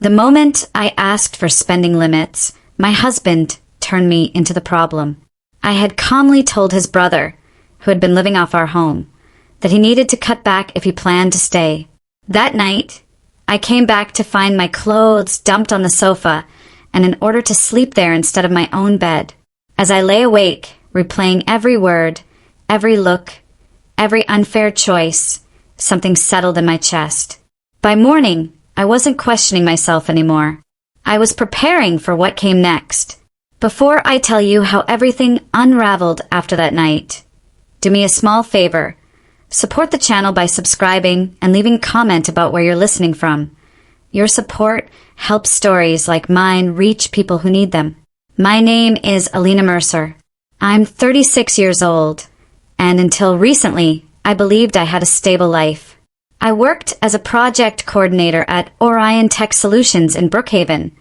The moment I asked for spending limits, my husband turned me into the problem. I had calmly told his brother, who had been living off our home, that he needed to cut back if he planned to stay. That night, I came back to find my clothes dumped on the sofa and in order to sleep there instead of my own bed. As I lay awake, replaying every word, every look, every unfair choice, something settled in my chest. By morning, I wasn't questioning myself anymore. I was preparing for what came next. Before I tell you how everything unraveled after that night, do me a small favor. Support the channel by subscribing and leaving a comment about where you're listening from. Your support helps stories like mine reach people who need them. My name is Alina Mercer. I'm 36 years old, and until recently, I believed I had a stable life. I worked as a project coordinator at Orion Tech Solutions in Brookhaven,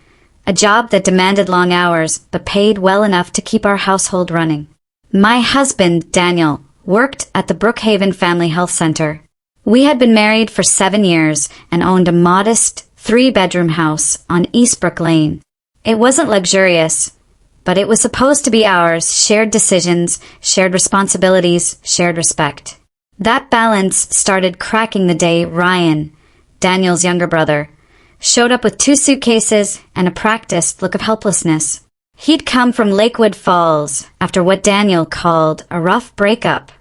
a job that demanded long hours but paid well enough to keep our household running. My husband, Daniel, worked at the Brookhaven Family Health Center. We had been married for 7 years and owned a modest 3-bedroom house on Eastbrook Lane. It wasn't luxurious, but it was supposed to be ours. Shared decisions, shared responsibilities, shared respect. That balance started cracking the day Ryan, Daniel's younger brother, showed up with 2 suitcases and a practiced look of helplessness. He'd come from Lakewood Falls after what Daniel called a rough breakup.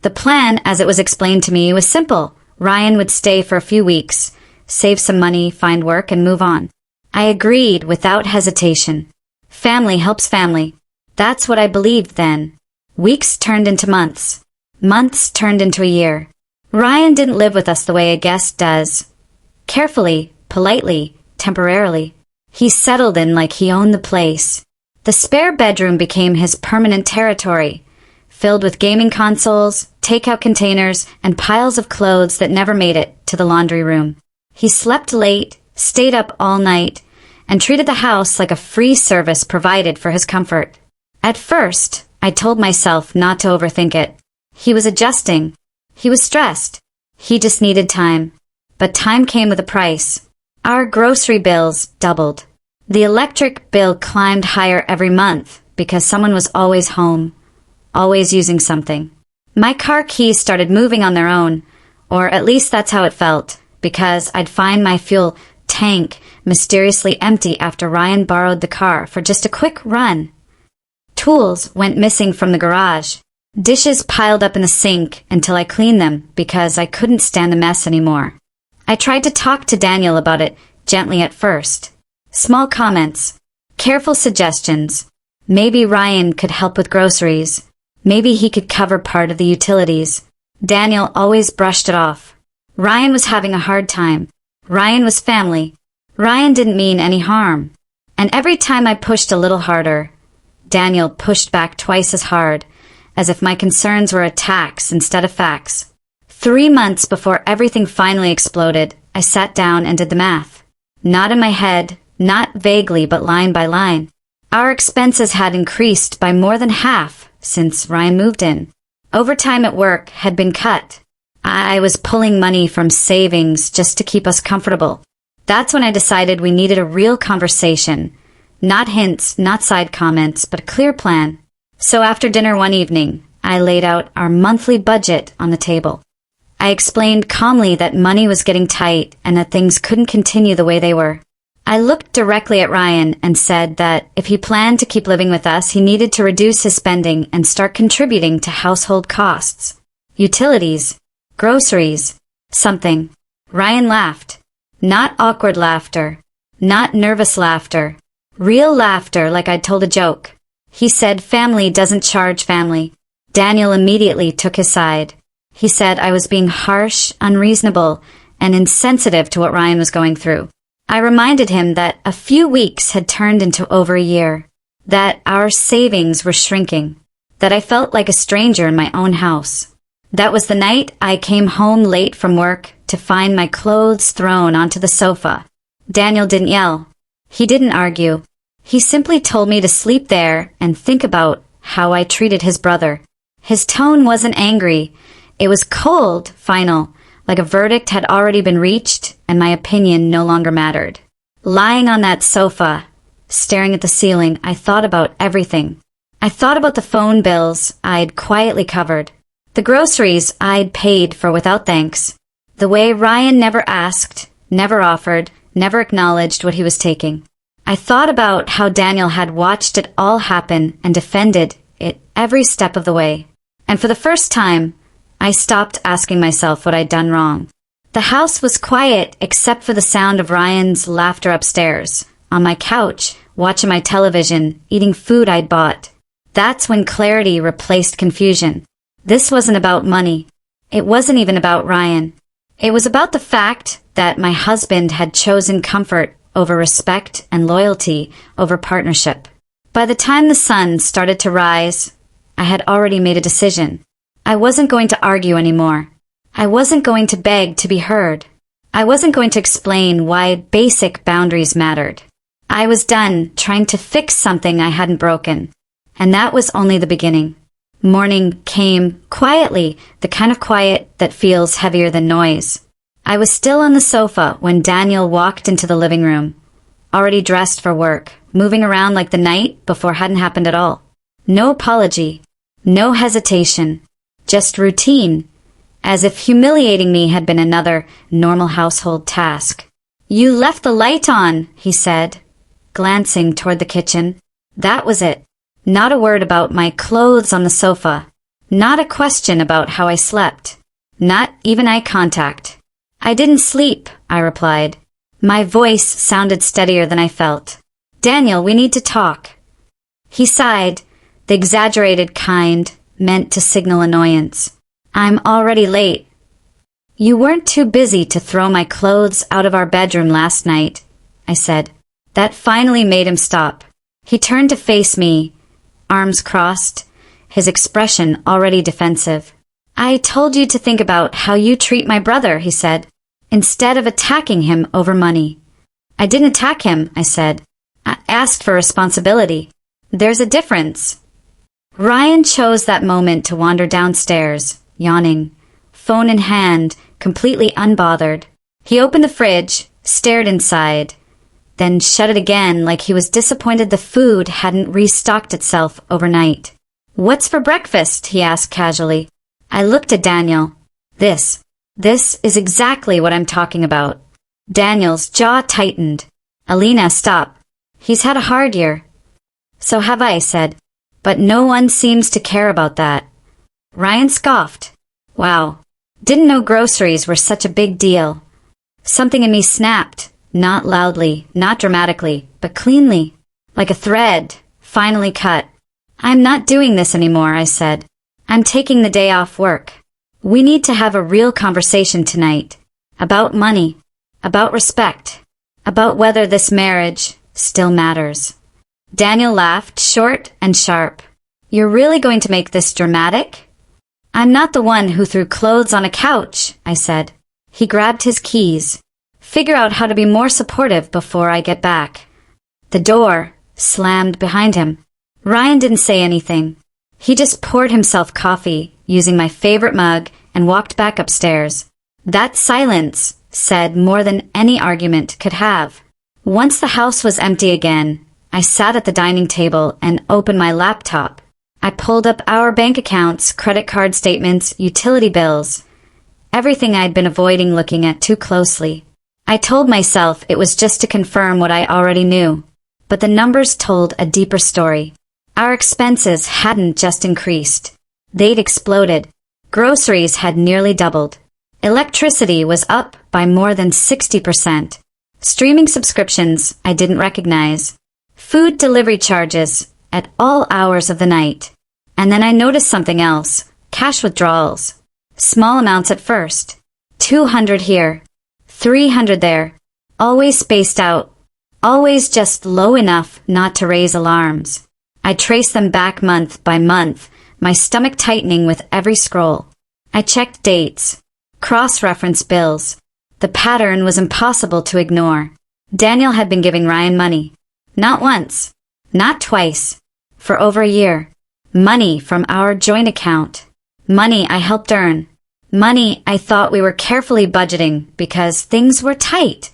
The plan, as it was explained to me, was simple. Ryan would stay for a few weeks, save some money, find work, and move on. I agreed without hesitation. Family helps family. That's what I believed then. Weeks turned into months. Months turned into a year. Ryan didn't live with us the way a guest does. Carefully, politely, temporarily. He settled in like he owned the place. The spare bedroom became his permanent territory, filled with gaming consoles, takeout containers, and piles of clothes that never made it to the laundry room. He slept late, stayed up all night, and treated the house like a free service provided for his comfort. At first, I told myself not to overthink it. He was adjusting. He was stressed. He just needed time. But time came with a price. Our grocery bills doubled. The electric bill climbed higher every month because someone was always home, always using something. My car keys started moving on their own, or at least that's how it felt, because I'd find my fuel tank mysteriously empty after Ryan borrowed the car for just a quick run. Tools went missing from the garage. Dishes piled up in the sink until I cleaned them because I couldn't stand the mess anymore. I tried to talk to Daniel about it gently at first. Small comments, careful suggestions. Maybe Ryan could help with groceries. Maybe he could cover part of the utilities. Daniel always brushed it off. Ryan was having a hard time. Ryan was family. Ryan didn't mean any harm. And every time I pushed a little harder, Daniel pushed back twice as hard, as if my concerns were attacks instead of facts. 3 months before everything finally exploded, I sat down and did the math. Not in my head, not vaguely, but line by line. Our expenses had increased by more than half since Ryan moved in. Overtime at work had been cut. I was pulling money from savings just to keep us comfortable. That's when I decided we needed a real conversation. Not hints, not side comments, but a clear plan. So after dinner one evening, I laid out our monthly budget on the table. I explained calmly that money was getting tight and that things couldn't continue the way they were. I looked directly at Ryan and said that if he planned to keep living with us, he needed to reduce his spending and start contributing to household costs. Utilities, groceries, something. Ryan laughed. Not awkward laughter. Not nervous laughter. Real laughter like I'd told a joke. He said family doesn't charge family. Daniel immediately took his side. He said I was being harsh, unreasonable, and insensitive to what Ryan was going through. I reminded him that a few weeks had turned into over a year, that our savings were shrinking, that I felt like a stranger in my own house. That was the night I came home late from work to find my clothes thrown onto the sofa. Daniel didn't yell. He didn't argue. He simply told me to sleep there and think about how I treated his brother. His tone wasn't angry. It was cold, final, like a verdict had already been reached and my opinion no longer mattered. Lying on that sofa, staring at the ceiling, I thought about everything. I thought about the phone bills I'd quietly covered, the groceries I'd paid for without thanks, the way Ryan never asked, never offered, never acknowledged what he was taking. I thought about how Daniel had watched it all happen and defended it every step of the way. And for the first time, I stopped asking myself what I'd done wrong. The house was quiet except for the sound of Ryan's laughter upstairs, on my couch, watching my television, eating food I'd bought. That's when clarity replaced confusion. This wasn't about money. It wasn't even about Ryan. It was about the fact that my husband had chosen comfort over respect and loyalty over partnership. By the time the sun started to rise, I had already made a decision. I wasn't going to argue anymore. I wasn't going to beg to be heard. I wasn't going to explain why basic boundaries mattered. I was done trying to fix something I hadn't broken. And that was only the beginning. Morning came quietly, the kind of quiet that feels heavier than noise. I was still on the sofa when Daniel walked into the living room, already dressed for work, moving around like the night before hadn't happened at all. No apology, no hesitation, just routine, as if humiliating me had been another normal household task. "You left the light on," he said, glancing toward the kitchen. That was it. Not a word about my clothes on the sofa. Not a question about how I slept. Not even eye contact. "I didn't sleep," I replied. My voice sounded steadier than I felt. "Daniel, we need to talk." He sighed, the exaggerated kind meant to signal annoyance. "I'm already late." "You weren't too busy to throw my clothes out of our bedroom last night," I said. That finally made him stop. He turned to face me, arms crossed, his expression already defensive. "I told you to think about how you treat my brother," he said, instead of attacking him over money. "I didn't attack him," I said. "I asked for responsibility. There's a difference." Ryan chose that moment to wander downstairs, yawning, phone in hand, completely unbothered. He opened the fridge, stared inside, then shut it again like he was disappointed the food hadn't restocked itself overnight. "What's for breakfast?" he asked casually. I looked at Daniel. This is exactly what I'm talking about. Daniel's jaw tightened. "Alina, stop. He's had a hard year." "So have I," said. "But no one seems to care about that." Ryan scoffed. "Wow. Didn't know groceries were such a big deal." Something in me snapped, not loudly, not dramatically, but cleanly, like a thread, finally cut. "I'm not doing this anymore," I said. "I'm taking the day off work. We need to have a real conversation tonight. About money. About respect. About whether this marriage still matters." Daniel laughed, short and sharp. "You're really going to make this dramatic?" "I'm not the one who threw clothes on a couch," I said. He grabbed his keys. "Figure out how to be more supportive before I get back." The door slammed behind him. Ryan didn't say anything. He just poured himself coffee, using my favorite mug, and walked back upstairs. That silence said more than any argument could have. Once the house was empty again, I sat at the dining table and opened my laptop. I pulled up our bank accounts, credit card statements, utility bills. Everything I'd been avoiding looking at too closely. I told myself it was just to confirm what I already knew. But the numbers told a deeper story. Our expenses hadn't just increased. They'd exploded. Groceries had nearly doubled. Electricity was up by more than 60%. Streaming subscriptions I didn't recognize. Food delivery charges at all hours of the night. And then I noticed something else. Cash withdrawals. Small amounts at first. 200 here. 300 there. Always spaced out. Always just low enough not to raise alarms. I traced them back month by month, my stomach tightening with every scroll. I checked dates. Cross-referenced bills. The pattern was impossible to ignore. Daniel had been giving Ryan money. Not once. Not twice. For over a year. Money from our joint account. Money I helped earn. Money I thought we were carefully budgeting because things were tight.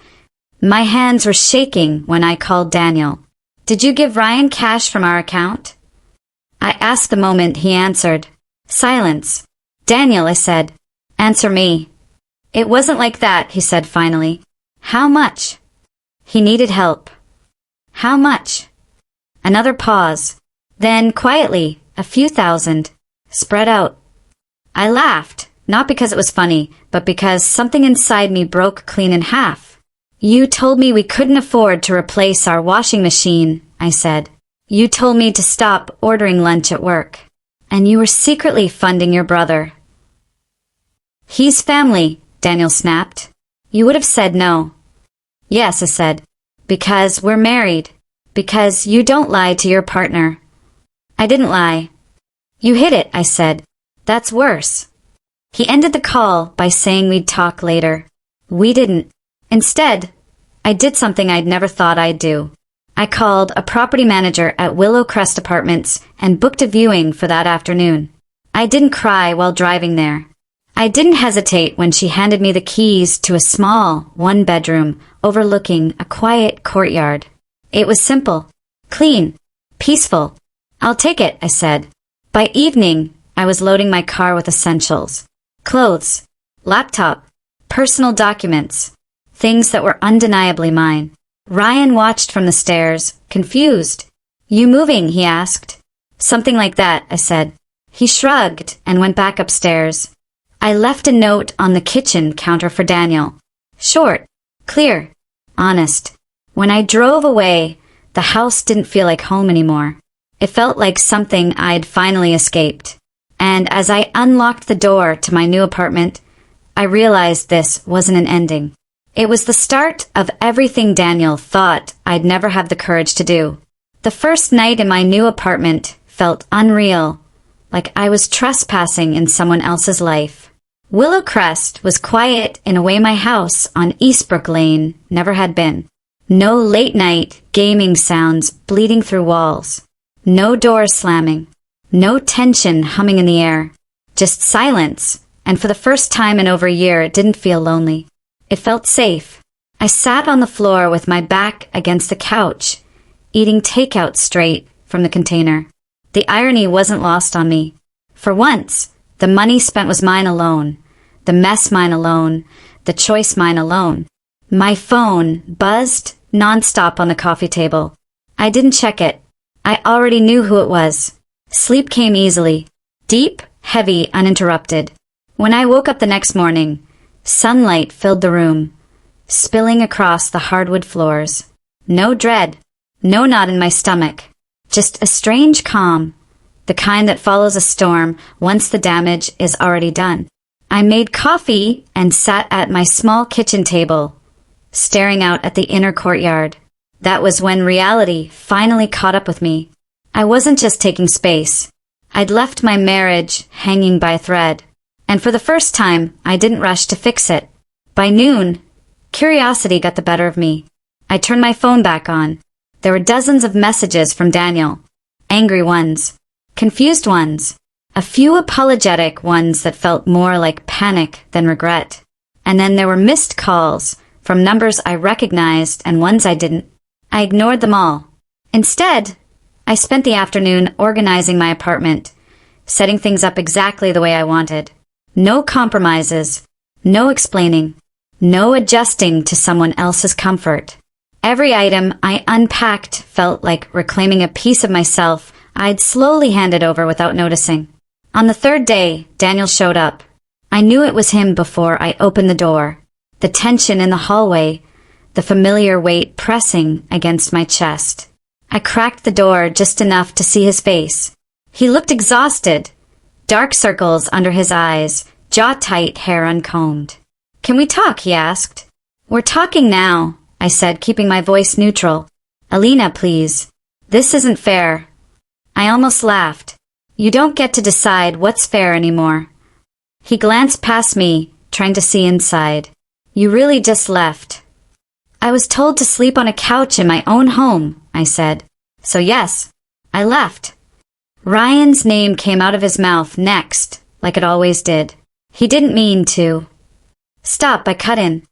My hands were shaking when I called Daniel. "Did you give Ryan cash from our account?" I asked the moment he answered. Silence. "Daniel," I said. "Answer me." "It wasn't like that," he said finally. "How much?" He needed help. "How much?" Another pause. Then, quietly, a few thousand. Spread out. I laughed, not because it was funny, but because something inside me broke clean in half. "You told me we couldn't afford to replace our washing machine," I said. "You told me to stop ordering lunch at work. And you were secretly funding your brother." "He's family," Daniel snapped. "You would have said no." "Yes," I said. "Because we're married. Because you don't lie to your partner." "I didn't lie." "You hid it," I said. "That's worse." He ended the call by saying we'd talk later. We didn't. Instead, I did something I'd never thought I'd do. I called a property manager at Willow Crest Apartments and booked a viewing for that afternoon. I didn't cry while driving there. I didn't hesitate when she handed me the keys to a small, one-bedroom overlooking a quiet courtyard. It was simple, clean, peaceful. "I'll take it," I said. By evening, I was loading my car with essentials. Clothes, laptop, personal documents, things that were undeniably mine. Ryan watched from the stairs, confused. "You moving?" he asked. "Something like that," I said. He shrugged and went back upstairs. I left a note on the kitchen counter for Daniel. Short, clear, honest. When I drove away, the house didn't feel like home anymore. It felt like something I'd finally escaped. And as I unlocked the door to my new apartment, I realized this wasn't an ending. It was the start of everything Daniel thought I'd never have the courage to do. The first night in my new apartment felt unreal, like I was trespassing in someone else's life. Willow Crest was quiet in a way my house on Eastbrook Lane never had been. No late-night gaming sounds bleeding through walls. No doors slamming. No tension humming in the air. Just silence, and for the first time in over a year it didn't feel lonely. It felt safe. I sat on the floor with my back against the couch, eating takeout straight from the container. The irony wasn't lost on me. For once, the money spent was mine alone. The mess mine alone. The choice mine alone. My phone buzzed nonstop on the coffee table. I didn't check it. I already knew who it was. Sleep came easily. Deep, heavy, uninterrupted. When I woke up the next morning, sunlight filled the room, spilling across the hardwood floors. No dread. No knot in my stomach. Just a strange calm. The kind that follows a storm once the damage is already done. I made coffee and sat at my small kitchen table, staring out at the inner courtyard. That was when reality finally caught up with me. I wasn't just taking space. I'd left my marriage hanging by a thread. And for the first time, I didn't rush to fix it. By noon, curiosity got the better of me. I turned my phone back on. There were dozens of messages from Daniel. Angry ones. Confused ones. A few apologetic ones that felt more like panic than regret. And then there were missed calls from numbers I recognized and ones I didn't. I ignored them all. Instead, I spent the afternoon organizing my apartment, setting things up exactly the way I wanted. No compromises. No explaining. No adjusting to someone else's comfort. Every item I unpacked felt like reclaiming a piece of myself I'd slowly handed over without noticing. On the third day, Daniel showed up. I knew it was him before I opened the door. The tension in the hallway, the familiar weight pressing against my chest. I cracked the door just enough to see his face. He looked exhausted. Dark circles under his eyes, jaw-tight hair uncombed. "Can we talk?" he asked. "We're talking now," I said, keeping my voice neutral. "Alina, please. This isn't fair." I almost laughed. "You don't get to decide what's fair anymore." He glanced past me, trying to see inside. "You really just left." "I was told to sleep on a couch in my own home," I said. "So yes, I left." Ryan's name came out of his mouth next, like it always did. He didn't mean to. "Stop," I cut in.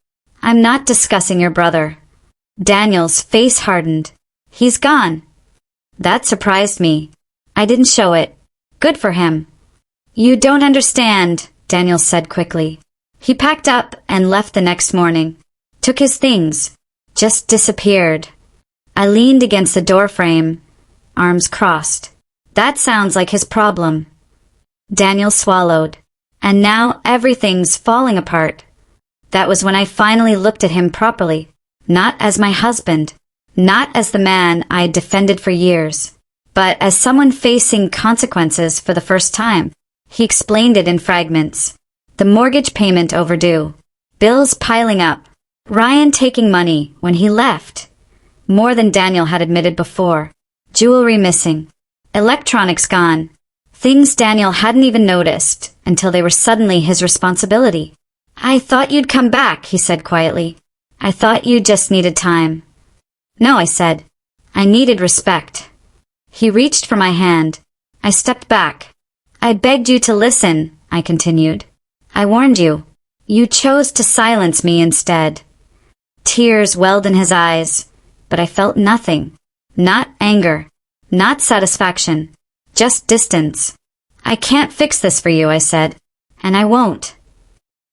"I'm not discussing your brother. Daniel's face hardened. He's gone. That surprised me. I didn't show it. Good for him. You don't understand, Daniel said quickly. He packed up and left the next morning. Took his things. Just disappeared. I leaned against the doorframe, arms crossed. That sounds like his problem. Daniel swallowed. And now everything's falling apart. That was when I finally looked at him properly. Not as my husband. Not as the man I'd defended for years. But as someone facing consequences for the first time. He explained it in fragments. The mortgage payment overdue. Bills piling up. Ryan taking money when he left. More than Daniel had admitted before. Jewelry missing. Electronics gone. Things Daniel hadn't even noticed until they were suddenly his responsibility. I thought you'd come back, he said quietly. I thought you just needed time. No, I said. I needed respect. He reached for my hand. I stepped back. I begged you to listen, I continued. I warned you. You chose to silence me instead. Tears welled in his eyes, but I felt nothing. Not anger. Not satisfaction. Just distance. I can't fix this for you, I said. And I won't.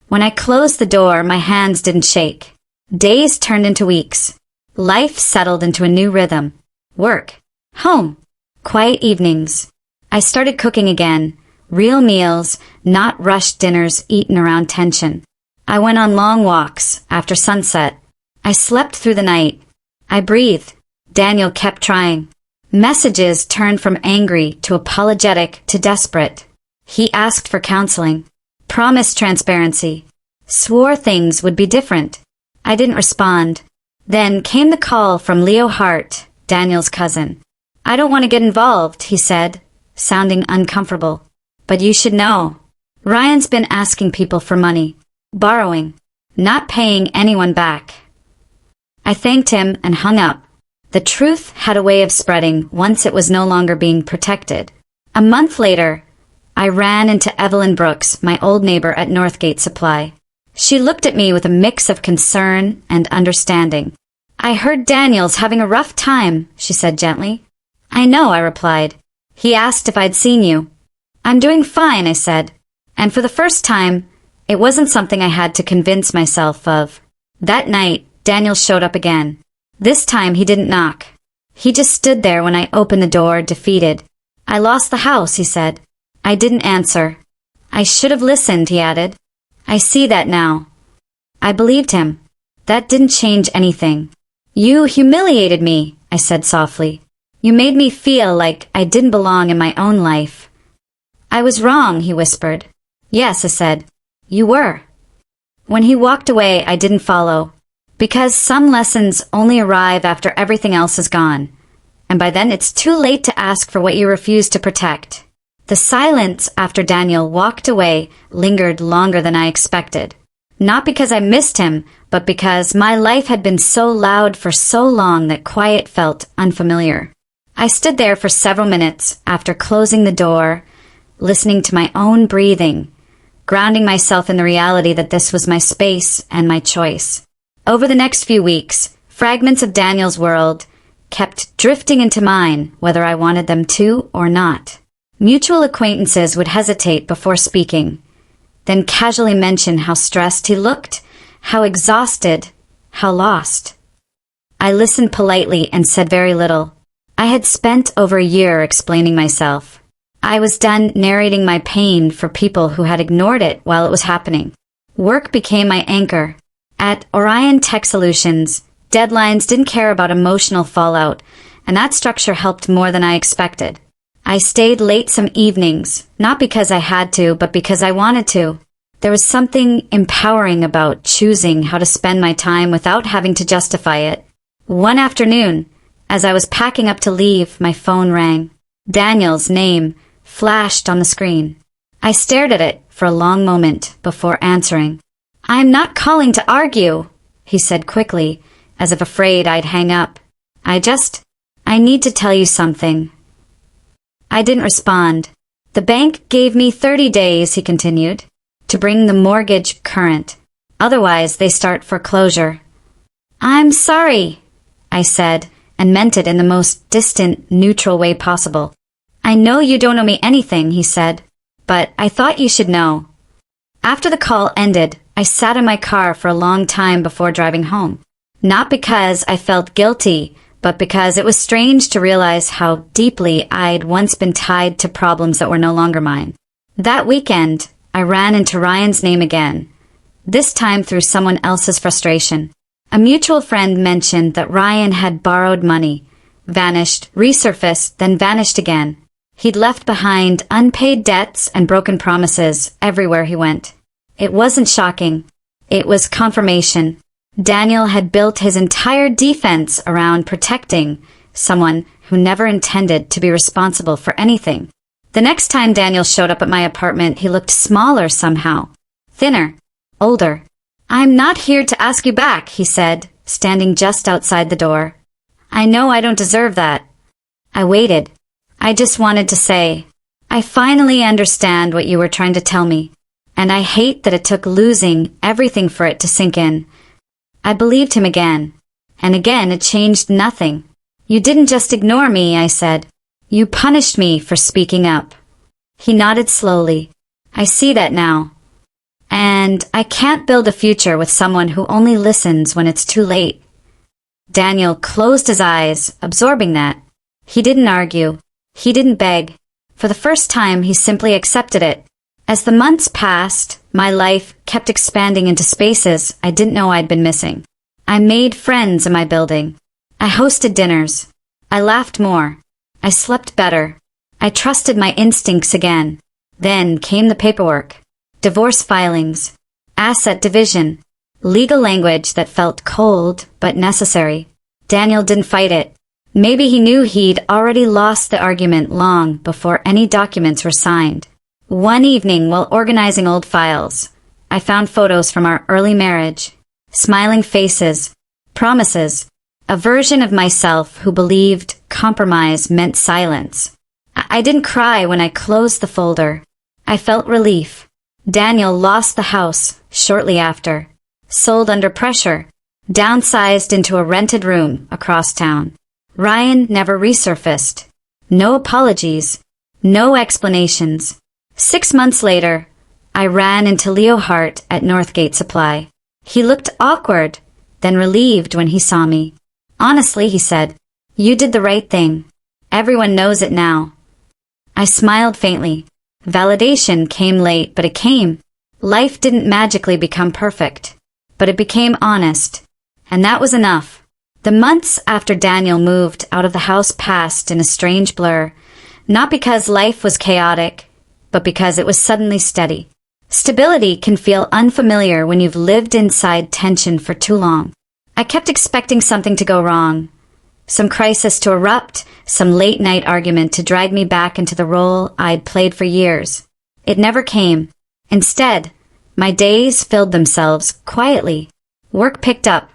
When I closed the door, my hands didn't shake. Days turned into weeks. Life settled into a new rhythm. Work. Home. Quiet evenings. I started cooking again. Real meals, not rushed dinners eaten around tension. I went on long walks after sunset. I slept through the night. I breathed. Daniel kept trying. Messages turned from angry to apologetic to desperate. He asked for counseling. Promised transparency. Swore things would be different. I didn't respond. Then came the call from Leo Hart, Daniel's cousin. I don't want to get involved, he said, sounding uncomfortable. But you should know. Ryan's been asking people for money. Borrowing. Not paying anyone back. I thanked him and hung up. The truth had a way of spreading once it was no longer being protected. A month later, I ran into Evelyn Brooks, my old neighbor at Northgate Supply. She looked at me with a mix of concern and understanding. I heard Daniel's having a rough time, she said gently. I know, I replied. He asked if I'd seen you. I'm doing fine, I said. And for the first time, it wasn't something I had to convince myself of. That night, Daniel showed up again. This time he didn't knock. He just stood there when I opened the door, defeated. I lost the house, he said. I didn't answer. I should have listened, he added. I see that now. I believed him. That didn't change anything. You humiliated me, I said softly. You made me feel like I didn't belong in my own life. I was wrong, he whispered. Yes, I said. You were. When he walked away, I didn't follow. Because some lessons only arrive after everything else is gone. And by then it's too late to ask for what you refuse to protect. The silence after Daniel walked away lingered longer than I expected. Not because I missed him, but because my life had been so loud for so long that quiet felt unfamiliar. I stood there for several minutes after closing the door, listening to my own breathing, grounding myself in the reality that this was my space and my choice. Over the next few weeks, fragments of Daniel's world kept drifting into mine, whether I wanted them to or not. Mutual acquaintances would hesitate before speaking, then casually mention how stressed he looked, how exhausted, how lost. I listened politely and said very little. I had spent over a year explaining myself. I was done narrating my pain for people who had ignored it while it was happening. Work became my anchor. At Orion Tech Solutions, deadlines didn't care about emotional fallout, and that structure helped more than I expected. I stayed late some evenings, not because I had to, but because I wanted to. There was something empowering about choosing how to spend my time without having to justify it. One afternoon, as I was packing up to leave, my phone rang. Daniel's name flashed on the screen. I stared at it for a long moment before answering. I'm not calling to argue, he said quickly, as if afraid I'd hang up. I need to tell you something. I didn't respond. The bank gave me 30 days, he continued, to bring the mortgage current. Otherwise, they start foreclosure. I'm sorry, I said, and meant it in the most distant, neutral way possible. I know you don't owe me anything, he said, but I thought you should know. After the call ended, I sat in my car for a long time before driving home. Not because I felt guilty, but because it was strange to realize how deeply I'd once been tied to problems that were no longer mine. That weekend, I ran into Ryan's name again, this time through someone else's frustration. A mutual friend mentioned that Ryan had borrowed money, vanished, resurfaced, then vanished again. He'd left behind unpaid debts and broken promises everywhere he went. It wasn't shocking. It was confirmation. Daniel had built his entire defense around protecting someone who never intended to be responsible for anything. The next time Daniel showed up at my apartment, he looked smaller somehow. Thinner. Older. I'm not here to ask you back, he said, standing just outside the door. I know I don't deserve that. I waited. I just wanted to say, I finally understand what you were trying to tell me, and I hate that it took losing everything for it to sink in. I believed him again, and again it changed nothing. You didn't just ignore me, I said. You punished me for speaking up. He nodded slowly. I see that now. And I can't build a future with someone who only listens when it's too late. Daniel closed his eyes, absorbing that. He didn't argue. He didn't beg. For the first time, he simply accepted it. As the months passed, my life kept expanding into spaces I didn't know I'd been missing. I made friends in my building. I hosted dinners. I laughed more. I slept better. I trusted my instincts again. Then came the paperwork. Divorce filings. Asset division. Legal language that felt cold but necessary. Daniel didn't fight it. Maybe he knew he'd already lost the argument long before any documents were signed. One evening, while organizing old files, I found photos from our early marriage. Smiling faces. Promises. A version of myself who believed compromise meant silence. I didn't cry when I closed the folder. I felt relief. Daniel lost the house shortly after. Sold under pressure. Downsized into a rented room across town. Ryan never resurfaced. No apologies. No explanations. 6 months later, I ran into Leo Hart at Northgate Supply. He looked awkward, then relieved when he saw me. Honestly, he said, you did the right thing. Everyone knows it now. I smiled faintly. Validation came late, but it came. Life didn't magically become perfect, but it became honest. And that was enough. The months after Daniel moved out of the house passed in a strange blur, not because life was chaotic, but because it was suddenly steady. Stability can feel unfamiliar when you've lived inside tension for too long. I kept expecting something to go wrong. Some crisis to erupt, some late-night argument to drag me back into the role I'd played for years. It never came. Instead, my days filled themselves quietly. Work picked up.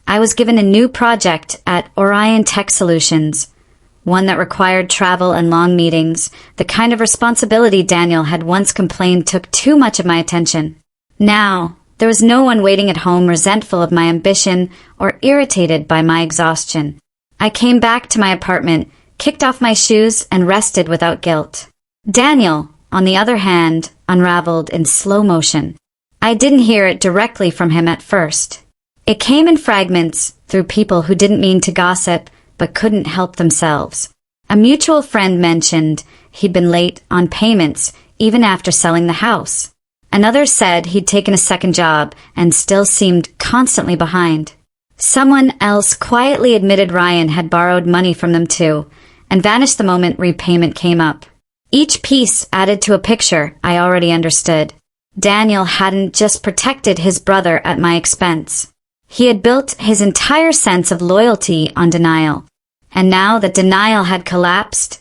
I was given a new project at Orion Tech Solutions, one that required travel and long meetings, the kind of responsibility Daniel had once complained took too much of my attention. Now, there was no one waiting at home resentful of my ambition or irritated by my exhaustion. I came back to my apartment, kicked off my shoes, and rested without guilt. Daniel, on the other hand, unraveled in slow motion. I didn't hear it directly from him at first. It came in fragments through people who didn't mean to gossip but couldn't help themselves. A mutual friend mentioned he'd been late on payments even after selling the house. Another said he'd taken a second job and still seemed constantly behind. Someone else quietly admitted Ryan had borrowed money from them too, and vanished the moment repayment came up. Each piece added to a picture I already understood. Daniel hadn't just protected his brother at my expense. He had built his entire sense of loyalty on denial. And now that denial had collapsed,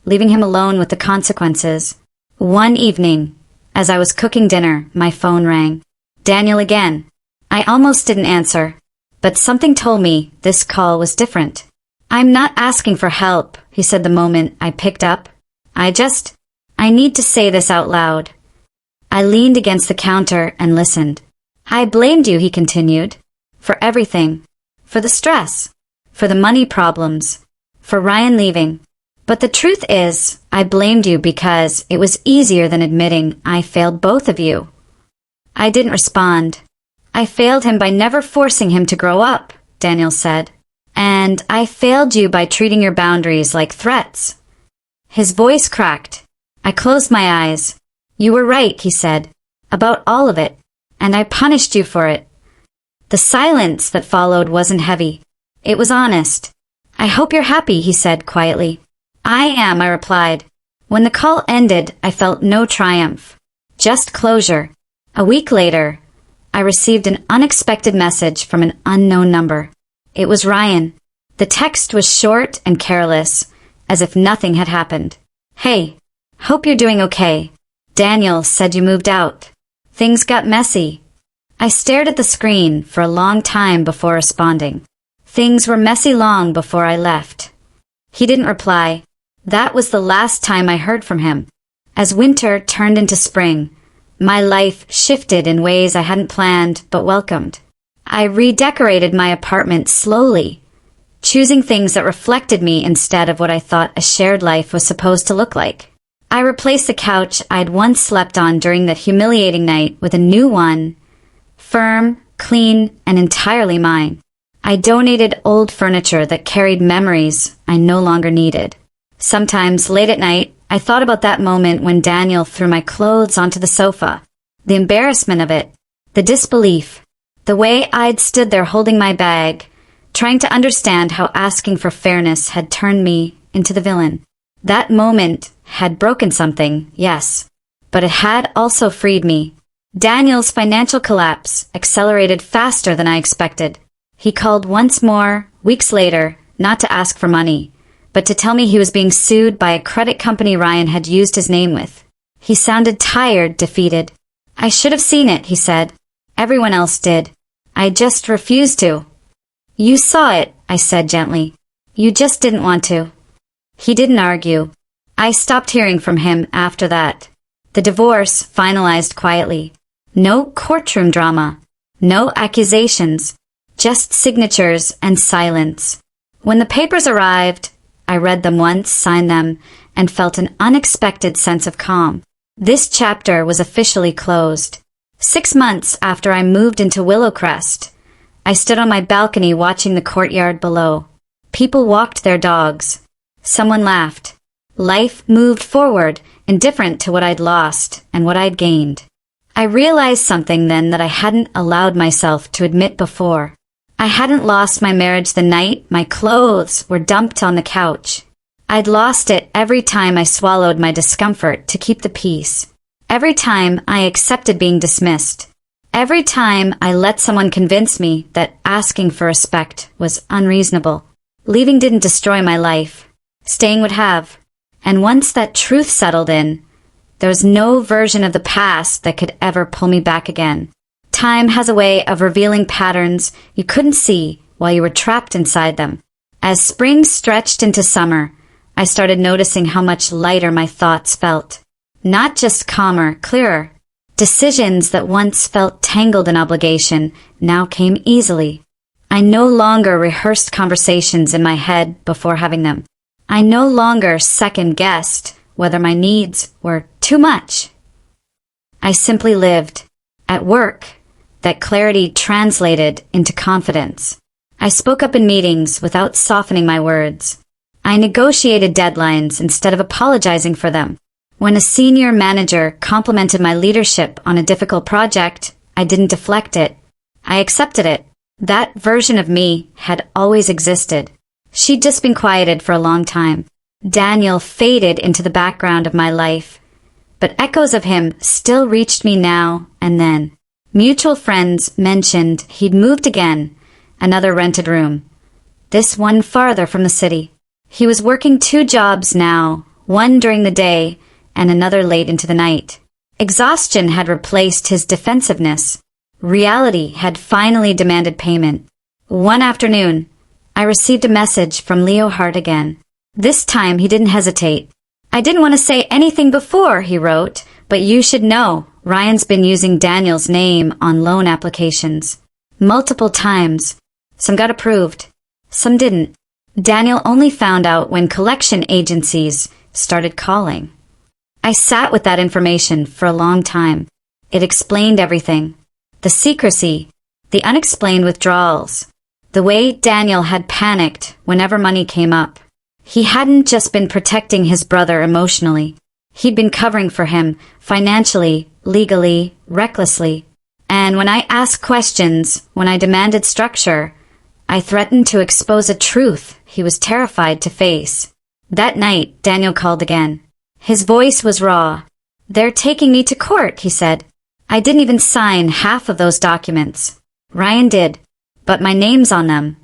leaving him alone with the consequences. One evening, as I was cooking dinner, my phone rang. Daniel again. I almost didn't answer, but something told me this call was different. I'm not asking for help, he said the moment I picked up. I need to say this out loud. I leaned against the counter and listened. I blamed you, he continued, for everything. For the stress. for the money problems, for Ryan leaving. But the truth is, I blamed you because it was easier than admitting I failed both of you. I didn't respond. I failed him by never forcing him to grow up, Daniel said. And I failed you by treating your boundaries like threats. His voice cracked. I closed my eyes. You were right, he said, about all of it, and I punished you for it. The silence that followed wasn't heavy. It was honest. I hope you're happy, he said quietly. I am, I replied. When the call ended, I felt no triumph, just closure. A week later, I received an unexpected message from an unknown number. It was Ryan. The text was short and careless, as if nothing had happened. Hey, hope you're doing okay. Daniel said you moved out. Things got messy. I stared at the screen for a long time before responding. Things were messy long before I left. He didn't reply. That was the last time I heard from him. As winter turned into spring, my life shifted in ways I hadn't planned but welcomed. I redecorated my apartment slowly, choosing things that reflected me instead of what I thought a shared life was supposed to look like. I replaced the couch I'd once slept on during that humiliating night with a new one, firm, clean, and entirely mine. I donated old furniture that carried memories I no longer needed. Sometimes, late at night, I thought about that moment when Daniel threw my clothes onto the sofa. The embarrassment of it, the disbelief, the way I'd stood there holding my bag, trying to understand how asking for fairness had turned me into the villain. That moment had broken something, yes, but it had also freed me. Daniel's financial collapse accelerated faster than I expected. He called once more, weeks later, not to ask for money, but to tell me he was being sued by a credit company Ryan had used his name with. He sounded tired, defeated. I should have seen it, he said. Everyone else did. I just refused to. You saw it, I said gently. You just didn't want to. He didn't argue. I stopped hearing from him after that. The divorce finalized quietly. No courtroom drama. No accusations. Just signatures and silence. When the papers arrived, I read them once, signed them, and felt an unexpected sense of calm. This chapter was officially closed. 6 months after I moved into Willowcrest, I stood on my balcony watching the courtyard below. People walked their dogs. Someone laughed. Life moved forward, indifferent to what I'd lost and what I'd gained. I realized something then that I hadn't allowed myself to admit before. I hadn't lost my marriage the night my clothes were dumped on the couch. I'd lost it every time I swallowed my discomfort to keep the peace. Every time I accepted being dismissed. Every time I let someone convince me that asking for respect was unreasonable. Leaving didn't destroy my life. Staying would have. And once that truth settled in, there was no version of the past that could ever pull me back again. Time has a way of revealing patterns you couldn't see while you were trapped inside them. As spring stretched into summer, I started noticing how much lighter my thoughts felt. Not just calmer, clearer. Decisions that once felt tangled in obligation now came easily. I no longer rehearsed conversations in my head before having them. I no longer second-guessed whether my needs were too much. I simply lived. At work, that clarity translated into confidence. I spoke up in meetings without softening my words. I negotiated deadlines instead of apologizing for them. When a senior manager complimented my leadership on a difficult project, I didn't deflect it. I accepted it. That version of me had always existed. She'd just been quieted for a long time. Daniel faded into the background of my life, but echoes of him still reached me now and then. Mutual friends mentioned he'd moved again, another rented room. This one farther from the city. He was working 2 jobs now, one during the day and another late into the night. Exhaustion had replaced his defensiveness. Reality had finally demanded payment. One afternoon, I received a message from Leo Hart again. This time he didn't hesitate. I didn't want to say anything before, he wrote, but you should know, Ryan's been using Daniel's name on loan applications. Multiple times. Some got approved. Some didn't. Daniel only found out when collection agencies started calling. I sat with that information for a long time. It explained everything. The secrecy, the unexplained withdrawals, the way Daniel had panicked whenever money came up. He hadn't just been protecting his brother emotionally. He'd been covering for him financially, legally, recklessly. And when I asked questions, when I demanded structure, I threatened to expose a truth he was terrified to face. That night, Daniel called again. His voice was raw. "They're taking me to court," he said. "I didn't even sign half of those documents. Ryan did, but my name's on them."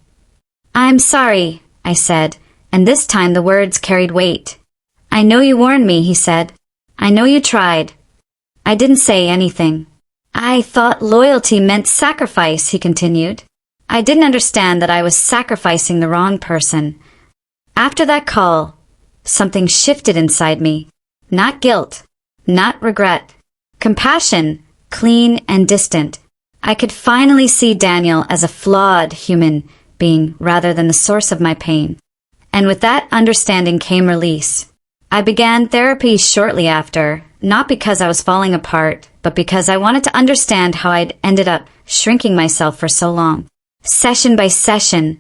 "I'm sorry," I said, and this time the words carried weight. "I know you warned me," he said. "I know you tried." I didn't say anything. "I thought loyalty meant sacrifice," he continued. I didn't understand that I was sacrificing the wrong person. After that call, something shifted inside me. Not guilt, not regret. Compassion, clean and distant. I could finally see Daniel as a flawed human being rather than the source of my pain. And with that understanding came release. I began therapy shortly after, not because I was falling apart, but because I wanted to understand how I'd ended up shrinking myself for so long. Session by session,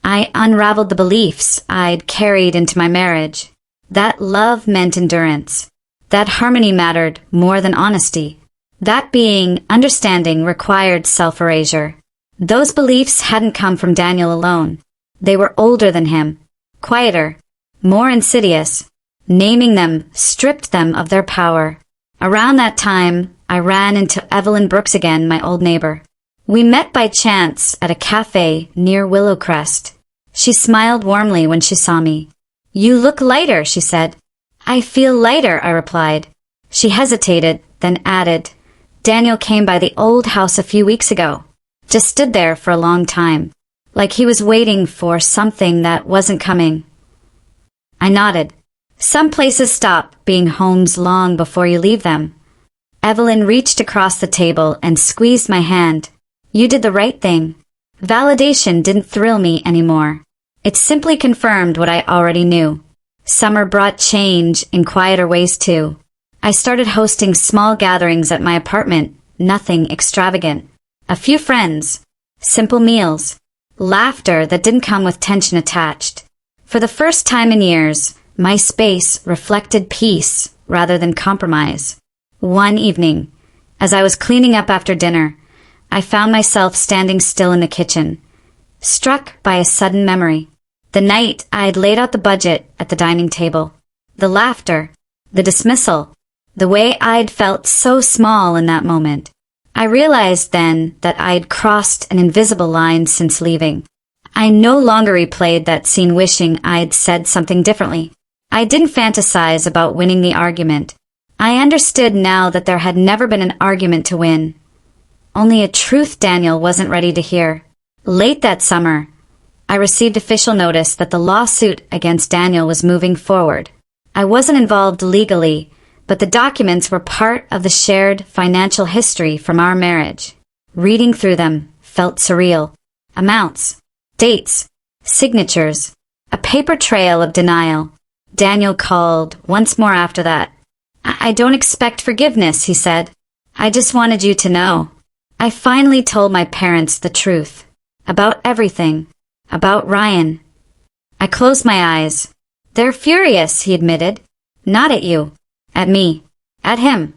I unraveled the beliefs I'd carried into my marriage. That love meant endurance. That harmony mattered more than honesty. That being understanding required self-erasure. Those beliefs hadn't come from Daniel alone. They were older than him, quieter, more insidious. Naming them stripped them of their power. Around that time, I ran into Evelyn Brooks again, my old neighbor. We met by chance at a cafe near Willowcrest. She smiled warmly when she saw me. "You look lighter," she said. "I feel lighter," I replied. She hesitated, then added, "Daniel came by the old house a few weeks ago. Just stood there for a long time, like he was waiting for something that wasn't coming." I nodded. Some places stop being homes long before you leave them. Evelyn reached across the table and squeezed my hand. "You did the right thing." Validation didn't thrill me anymore. It simply confirmed what I already knew. Summer brought change in quieter ways too. I started hosting small gatherings at my apartment, nothing extravagant. A few friends, simple meals, laughter that didn't come with tension attached. For the first time in years, my space reflected peace rather than compromise. One evening, as I was cleaning up after dinner, I found myself standing still in the kitchen, struck by a sudden memory. The night I had laid out the budget at the dining table. The laughter, the dismissal, the way I'd felt so small in that moment. I realized then that I'd crossed an invisible line since leaving. I no longer replayed that scene wishing I'd said something differently. I didn't fantasize about winning the argument. I understood now that there had never been an argument to win. Only a truth Daniel wasn't ready to hear. Late that summer, I received official notice that the lawsuit against Daniel was moving forward. I wasn't involved legally, but the documents were part of the shared financial history from our marriage. Reading through them felt surreal. Amounts, dates, signatures, a paper trail of denial. Daniel called once more after that. "I don't expect forgiveness," he said. "I just wanted you to know." I finally told my parents the truth. About everything. About Ryan. I closed my eyes. "They're furious," he admitted. "Not at you. At me. At him."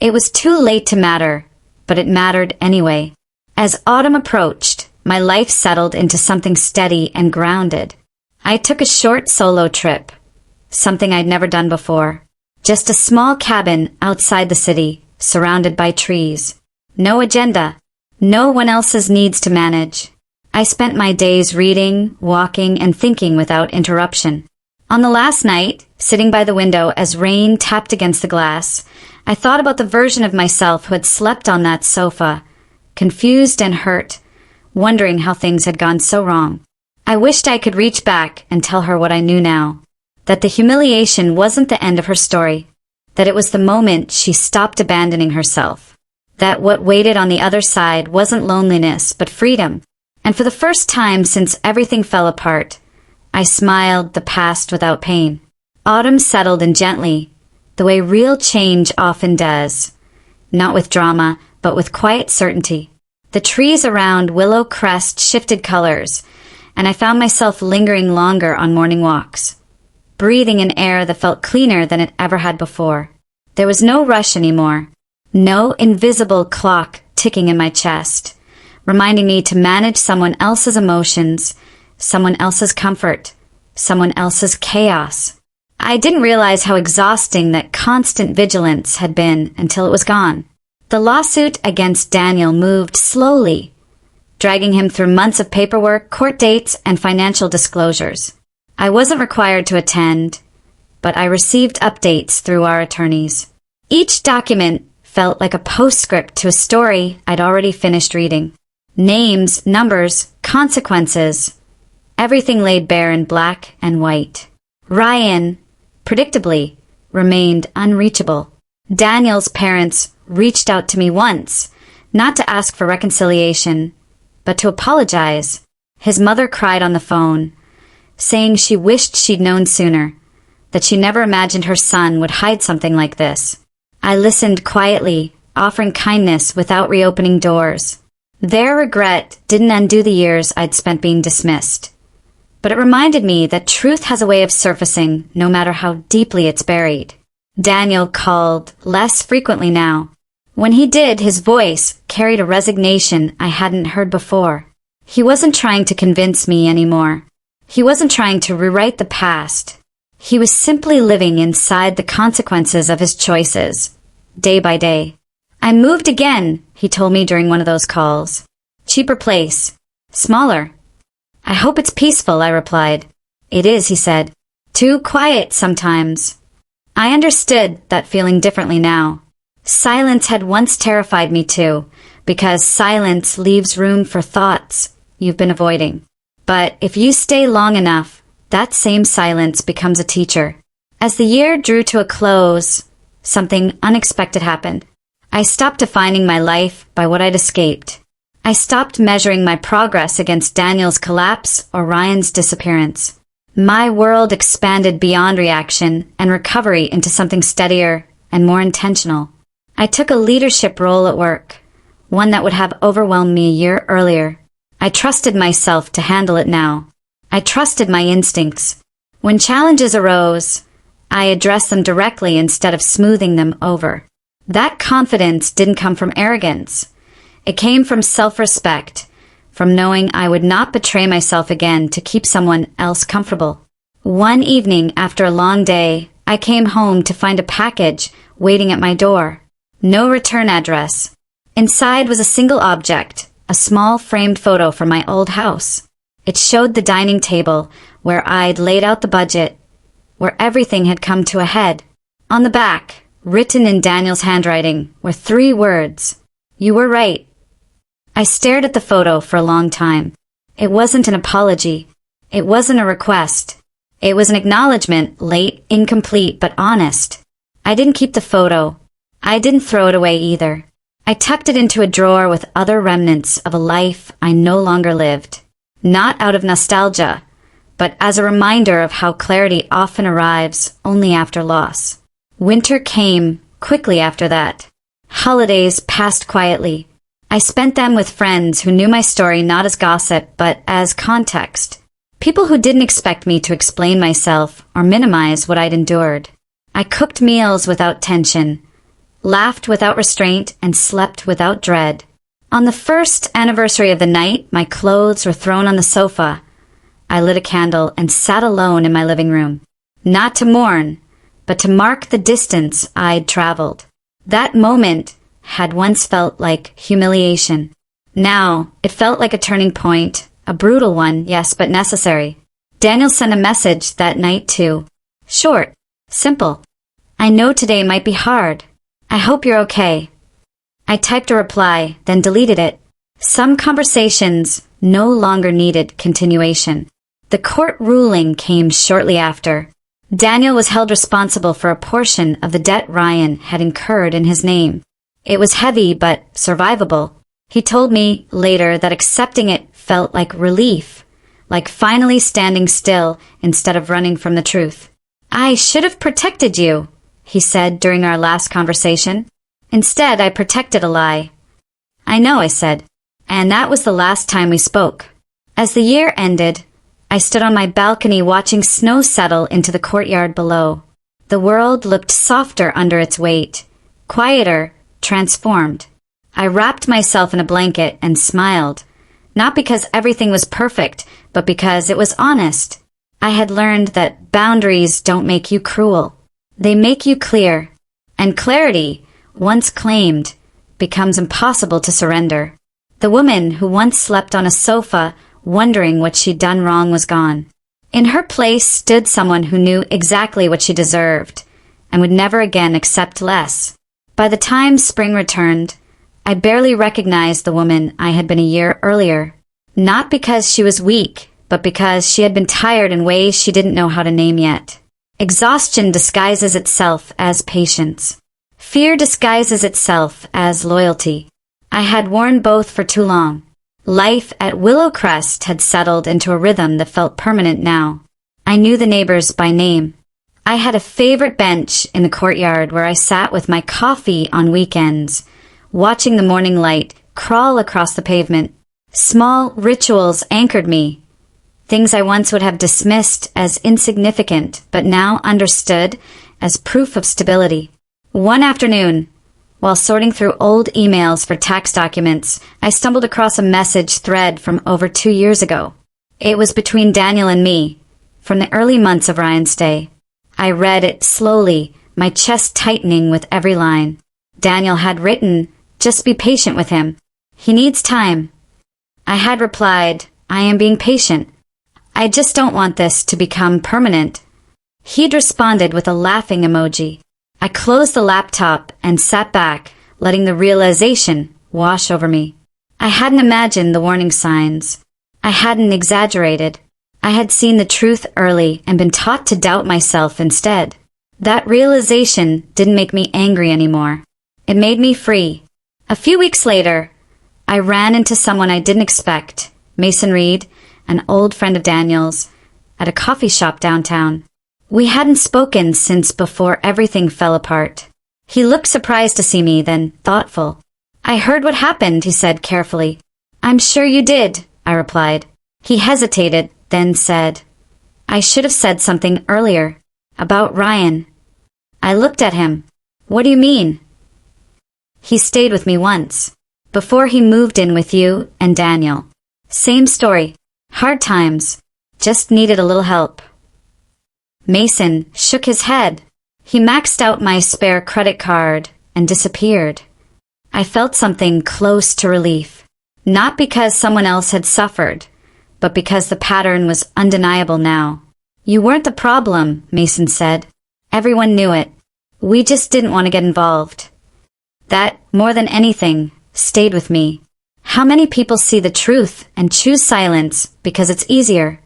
It was too late to matter, but it mattered anyway. As autumn approached, my life settled into something steady and grounded. I took a short solo trip. Something I'd never done before. Just a small cabin outside the city, surrounded by trees. No agenda. No one else's needs to manage. I spent my days reading, walking, and thinking without interruption. On the last night, sitting by the window as rain tapped against the glass, I thought about the version of myself who had slept on that sofa, confused and hurt, wondering how things had gone so wrong. I wished I could reach back and tell her what I knew now. That the humiliation wasn't the end of her story. That it was the moment she stopped abandoning herself. That what waited on the other side wasn't loneliness, but freedom. And for the first time since everything fell apart, I smiled the past without pain. Autumn settled in gently, the way real change often does. Not with drama, but with quiet certainty. The trees around Willow Crest shifted colors, and I found myself lingering longer on morning walks, breathing an air that felt cleaner than it ever had before. There was no rush anymore, no invisible clock ticking in my chest, reminding me to manage someone else's emotions, someone else's comfort, someone else's chaos. I didn't realize how exhausting that constant vigilance had been until it was gone. The lawsuit against Daniel moved slowly, dragging him through months of paperwork, court dates, and financial disclosures. I wasn't required to attend, but I received updates through our attorneys. Each document felt like a postscript to a story I'd already finished reading. Names, numbers, consequences, everything laid bare in black and white. Ryan, predictably, remained unreachable. Daniel's parents reached out to me once, not to ask for reconciliation, but to apologize. His mother cried on the phone, saying she wished she'd known sooner, that she never imagined her son would hide something like this. I listened quietly, offering kindness without reopening doors. Their regret didn't undo the years I'd spent being dismissed, but it reminded me that truth has a way of surfacing no matter how deeply it's buried. Daniel called less frequently now. When he did, his voice carried a resignation I hadn't heard before. He wasn't trying to convince me anymore. He wasn't trying to rewrite the past. He was simply living inside the consequences of his choices, day by day. I moved again, he told me during one of those calls. Cheaper place. Smaller. I hope it's peaceful, I replied. It is, he said. Too quiet sometimes. I understood that feeling differently now. Silence had once terrified me too, because silence leaves room for thoughts you've been avoiding. But if you stay long enough, that same silence becomes a teacher. As the year drew to a close, something unexpected happened. I stopped defining my life by what I'd escaped. I stopped measuring my progress against Daniel's collapse or Ryan's disappearance. My world expanded beyond reaction and recovery into something steadier and more intentional. I took a leadership role at work, one that would have overwhelmed me a year earlier. I trusted myself to handle it now. I trusted my instincts. When challenges arose, I addressed them directly instead of smoothing them over. That confidence didn't come from arrogance. It came from self-respect, from knowing I would not betray myself again to keep someone else comfortable. One evening after a long day, I came home to find a package waiting at my door. No return address. Inside was a single object, a small framed photo from my old house. It showed the dining table where I'd laid out the budget, where everything had come to a head. On the back, written in Daniel's handwriting, were 3 words. You were right. I stared at the photo for a long time. It wasn't an apology. It wasn't a request. It was an acknowledgement, late, incomplete, but honest. I didn't keep the photo. I didn't throw it away either. I tucked it into a drawer with other remnants of a life I no longer lived. Not out of nostalgia, but as a reminder of how clarity often arrives only after loss. Winter came quickly after that. Holidays passed quietly. I spent them with friends who knew my story not as gossip, but as context. People who didn't expect me to explain myself or minimize what I'd endured. I cooked meals without tension, laughed without restraint, and slept without dread. On the first anniversary of the night, my clothes were thrown on the sofa. I lit a candle and sat alone in my living room. Not to mourn, but to mark the distance I'd traveled. That moment had once felt like humiliation. Now, it felt like a turning point, a brutal one, yes, but necessary. Daniel sent a message that night too. Short, simple. I know today might be hard. I hope you're okay. I typed a reply, then deleted it. Some conversations no longer needed continuation. The court ruling came shortly after. Daniel was held responsible for a portion of the debt Ryan had incurred in his name. It was heavy but survivable. He told me later that accepting it felt like relief, like finally standing still instead of running from the truth. "I should have protected you," he said during our last conversation. "Instead, I protected a lie." "I know," I said, and that was the last time we spoke. As the year ended, I stood on my balcony watching snow settle into the courtyard below. The world looked softer under its weight, quieter, transformed. I wrapped myself in a blanket and smiled, not because everything was perfect, but because it was honest. I had learned that boundaries don't make you cruel. They make you clear. And clarity, once claimed, becomes impossible to surrender. The woman who once slept on a sofa wondering what she'd done wrong was gone. In her place stood someone who knew exactly what she deserved and would never again accept less. By the time spring returned, I barely recognized the woman I had been a year earlier. Not because she was weak, but because she had been tired in ways she didn't know how to name yet. Exhaustion disguises itself as patience. Fear disguises itself as loyalty. I had worn both for too long. Life at Willowcrest had settled into a rhythm that felt permanent now. I knew the neighbors by name. I had a favorite bench in the courtyard where I sat with my coffee on weekends, watching the morning light crawl across the pavement. Small rituals anchored me. Things I once would have dismissed as insignificant, but now understood as proof of stability. One afternoon, while sorting through old emails for tax documents, I stumbled across a message thread from over 2 years ago. It was between Daniel and me, from the early months of Ryan's stay. I read it slowly, my chest tightening with every line. Daniel had written, "Just be patient with him. He needs time." I had replied, "I am being patient. I just don't want this to become permanent." He'd responded with a laughing emoji. I closed the laptop and sat back, letting the realization wash over me. I hadn't imagined the warning signs. I hadn't exaggerated. I had seen the truth early and been taught to doubt myself instead. That realization didn't make me angry anymore. It made me free. A few weeks later, I ran into someone I didn't expect, Mason Reed, an old friend of Daniel's, at a coffee shop downtown. We hadn't spoken since before everything fell apart. He looked surprised to see me, then thoughtful. "I heard what happened," he said carefully. "I'm sure you did," I replied. He hesitated, then said, "I should have said something earlier. About Ryan." I looked at him. "What do you mean?" "He stayed with me once. Before he moved in with you and Daniel. Same story. Hard times. Just needed a little help." Mason shook his head. He maxed out my spare credit card and disappeared. I felt something close to relief. Not because someone else had suffered, but because the pattern was undeniable now. "You weren't the problem," Mason said. "Everyone knew it. We just didn't want to get involved." That, more than anything, stayed with me. How many people see the truth and choose silence because it's easier?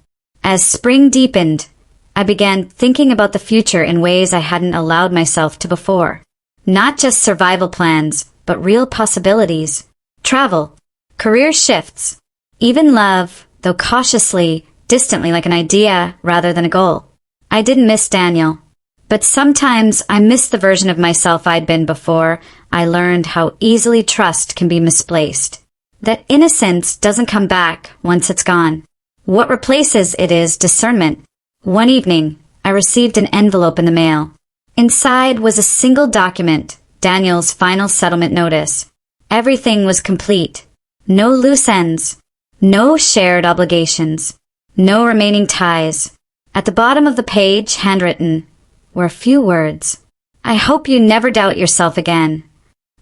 As spring deepened, I began thinking about the future in ways I hadn't allowed myself to before. Not just survival plans, but real possibilities. Travel, career shifts, even love, though cautiously, distantly like an idea rather than a goal. I didn't miss Daniel, but sometimes I missed the version of myself I'd been before I learned how easily trust can be misplaced. That innocence doesn't come back once it's gone. What replaces it is discernment. One evening, I received an envelope in the mail. Inside was a single document, Daniel's final settlement notice. Everything was complete. No loose ends. No shared obligations. No remaining ties. At the bottom of the page, handwritten, were a few words. "I hope you never doubt yourself again."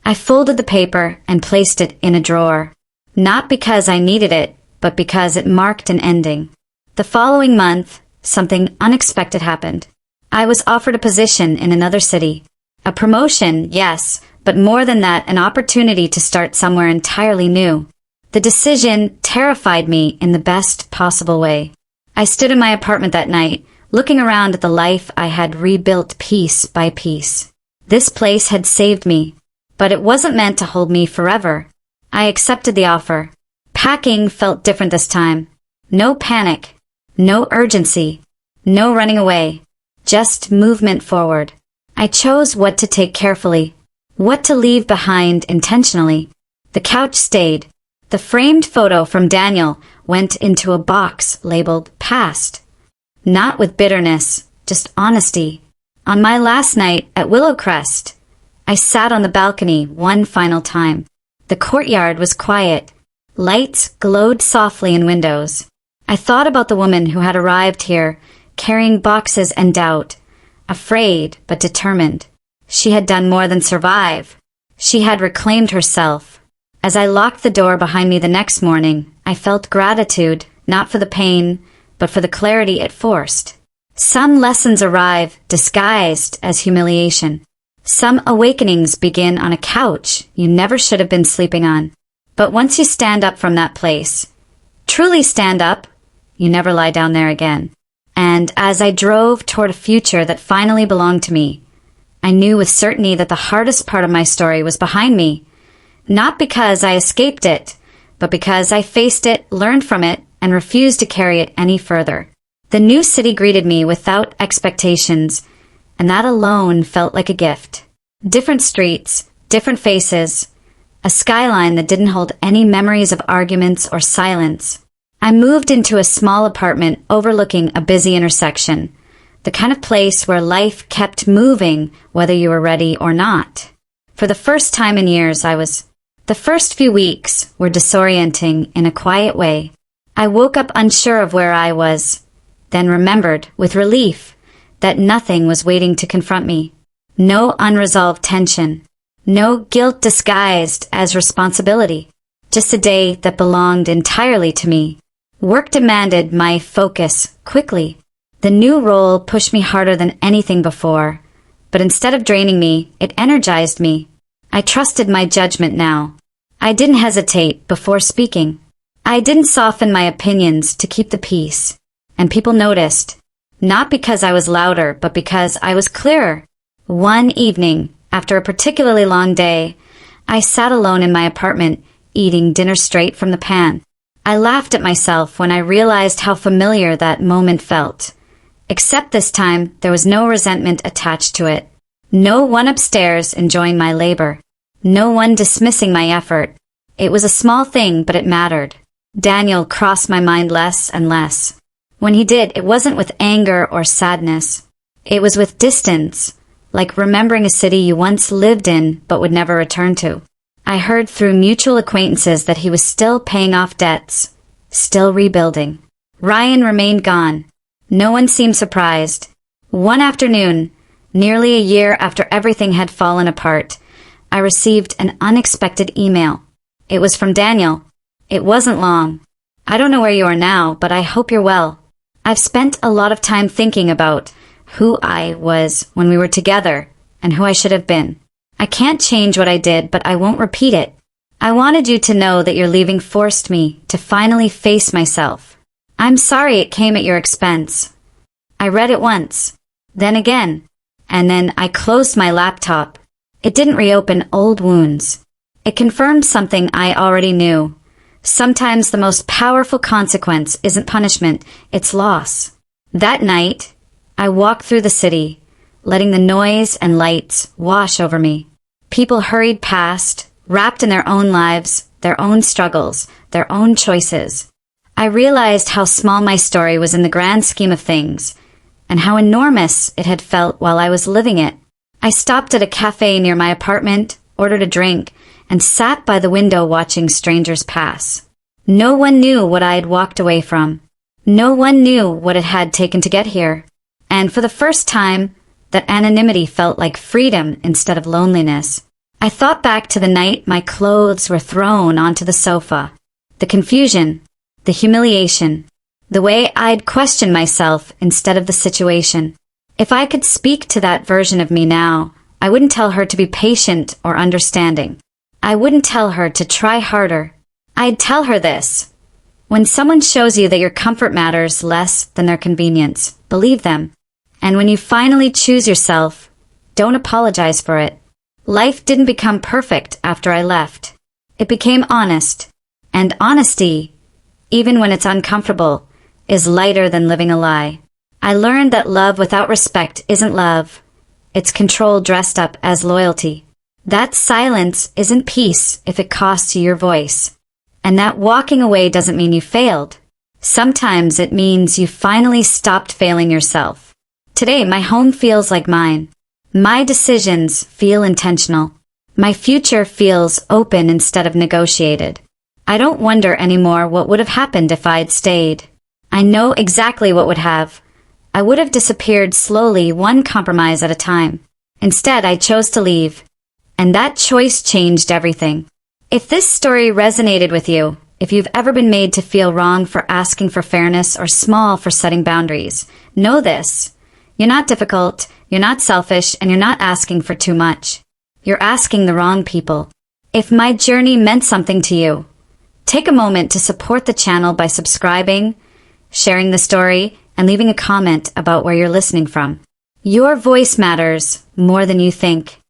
I folded the paper and placed it in a drawer. Not because I needed it, but because it marked an ending. The following month, something unexpected happened. I was offered a position in another city. A promotion, yes, but more than that, an opportunity to start somewhere entirely new. The decision terrified me in the best possible way. I stood in my apartment that night, looking around at the life I had rebuilt piece by piece. This place had saved me, but it wasn't meant to hold me forever. I accepted the offer. Packing felt different this time. No panic, no urgency, no running away, just movement forward. I chose what to take carefully, what to leave behind intentionally. The couch stayed. The framed photo from Daniel went into a box labeled past. Not with bitterness, just honesty. On my last night at Willowcrest, I sat on the balcony one final time. The courtyard was quiet. Lights glowed softly in windows. I thought about the woman who had arrived here, carrying boxes and doubt, afraid but determined. She had done more than survive. She had reclaimed herself. As I locked the door behind me the next morning, I felt gratitude, not for the pain, but for the clarity it forced. Some lessons arrive disguised as humiliation. Some awakenings begin on a couch you never should have been sleeping on. But once you stand up from that place, truly stand up, you never lie down there again. And as I drove toward a future that finally belonged to me, I knew with certainty that the hardest part of my story was behind me. Not because I escaped it, but because I faced it, learned from it, and refused to carry it any further. The new city greeted me without expectations, and that alone felt like a gift. Different streets, different faces, a skyline that didn't hold any memories of arguments or silence. I moved into a small apartment overlooking a busy intersection, the kind of place where life kept moving whether you were ready or not. For the first time in years, The first few weeks were disorienting in a quiet way. I woke up unsure of where I was, then remembered, with relief, that nothing was waiting to confront me. No unresolved tension. No guilt disguised as responsibility. Just a day that belonged entirely to me. Work demanded my focus quickly. The new role pushed me harder than anything before, but instead of draining me, it energized me. I trusted my judgment now. I didn't hesitate before speaking. I didn't soften my opinions to keep the peace. And people noticed, not because I was louder, but because I was clearer. One evening, after a particularly long day, I sat alone in my apartment, eating dinner straight from the pan. I laughed at myself when I realized how familiar that moment felt. Except this time, there was no resentment attached to it. No one upstairs enjoying my labor. No one dismissing my effort. It was a small thing, but it mattered. Daniel crossed my mind less and less. When he did, it wasn't with anger or sadness. It was with distance, like remembering a city you once lived in but would never return to. I heard through mutual acquaintances that he was still paying off debts, still rebuilding. Ryan remained gone. No one seemed surprised. One afternoon, nearly a year after everything had fallen apart, I received an unexpected email. It was from Daniel. It wasn't long. I don't know where you are now, but I hope you're well. I've spent a lot of time thinking about who I was when we were together and who I should have been. I can't change what I did, but I won't repeat it. I wanted you to know that your leaving forced me to finally face myself. I'm sorry it came at your expense. I read it once, then again, and then I closed my laptop. It didn't reopen old wounds. It confirmed something I already knew. Sometimes the most powerful consequence isn't punishment, it's loss. That night, I walked through the city, letting the noise and lights wash over me. People hurried past, wrapped in their own lives, their own struggles, their own choices. I realized how small my story was in the grand scheme of things, and how enormous it had felt while I was living it. I stopped at a cafe near my apartment, ordered a drink, and sat by the window watching strangers pass. No one knew what I had walked away from. No one knew what it had taken to get here. And for the first time, that anonymity felt like freedom instead of loneliness. I thought back to the night my clothes were thrown onto the sofa. The confusion, the humiliation, the way I'd questioned myself instead of the situation. If I could speak to that version of me now, I wouldn't tell her to be patient or understanding. I wouldn't tell her to try harder. I'd tell her this. When someone shows you that your comfort matters less than their convenience, believe them. And when you finally choose yourself, don't apologize for it. Life didn't become perfect after I left. It became honest. And honesty, even when it's uncomfortable, is lighter than living a lie. I learned that love without respect isn't love. It's control dressed up as loyalty. That silence isn't peace if it costs you your voice. And that walking away doesn't mean you failed. Sometimes it means you finally stopped failing yourself. Today, my home feels like mine. My decisions feel intentional. My future feels open instead of negotiated. I don't wonder anymore what would have happened if I'd stayed. I know exactly what would have. I would have disappeared slowly, one compromise at a time. Instead, I chose to leave. And that choice changed everything. If this story resonated with you, if you've ever been made to feel wrong for asking for fairness or small for setting boundaries, know this. You're not difficult, you're not selfish, and you're not asking for too much. You're asking the wrong people. If my journey meant something to you, take a moment to support the channel by subscribing, sharing the story, and leaving a comment about where you're listening from. Your voice matters more than you think.